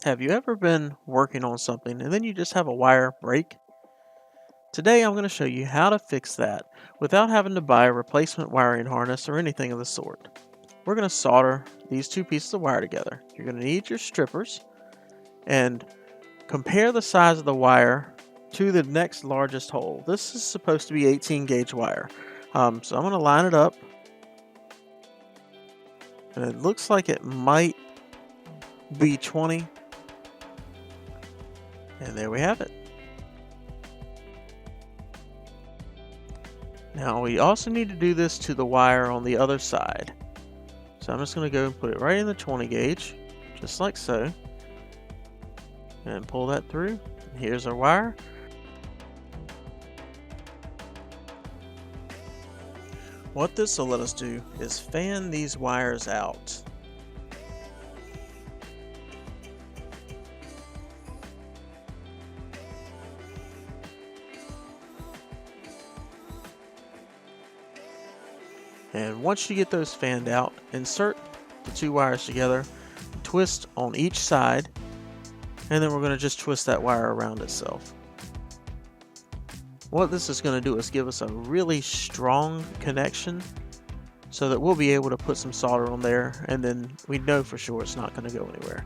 Have you ever been working on something and then you just have a wire break? Today I'm going to show you how to fix that without having to buy a replacement wiring harness or anything of the sort. We're going to solder these two pieces of wire together. You're going to need your strippers and compare the size of the wire to the next largest hole. This is supposed to be 18 gauge wire. So I'm going to line it up, and it looks like it might be 20. And there we have it. Now we also need to do this to the wire on the other side. So I'm just going to go and put it right in the 20 gauge, just like so. And pull that through. Here's our wire. What this will let us do is fan these wires out. And once you get those fanned out, insert the two wires together, twist on each side, and then we're going to just twist that wire around itself. What this is going to do is give us a really strong connection so that we'll be able to put some solder on there, and then we know for sure it's not going to go anywhere.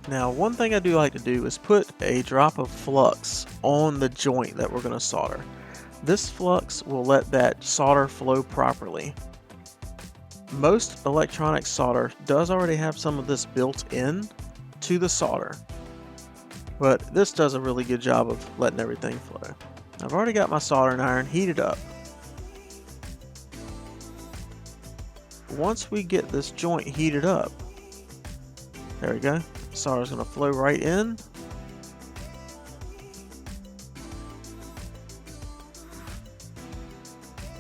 Now, one thing I do like to do is put a drop of flux on the joint that we're going to solder. This flux will let that solder flow properly. Most electronic solder does already have some of this built in to the solder, but this does a really good job of letting everything flow. I've already got my soldering iron heated up. Once we get this joint heated up, there we go, solder is going to flow right in.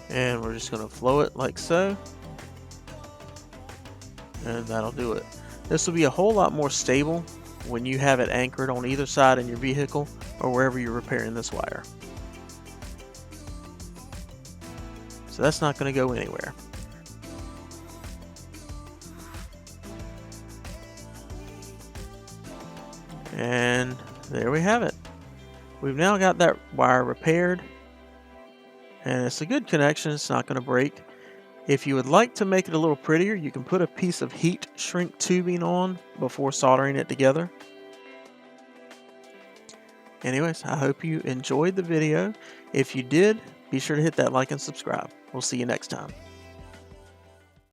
And we're just going to flow it like so. And that'll do it. This will be a whole lot more stable when you have it anchored on either side in your vehicle or wherever you're repairing this wire. So that's not going to go anywhere. And there we have it. We've now got that wire repaired. And it's a good connection, it's not going to break. If you would like to make it a little prettier, you can put a piece of heat shrink tubing on before soldering it together. Anyways, I hope you enjoyed the video. If you did, be sure to hit that like and subscribe. We'll see you next time.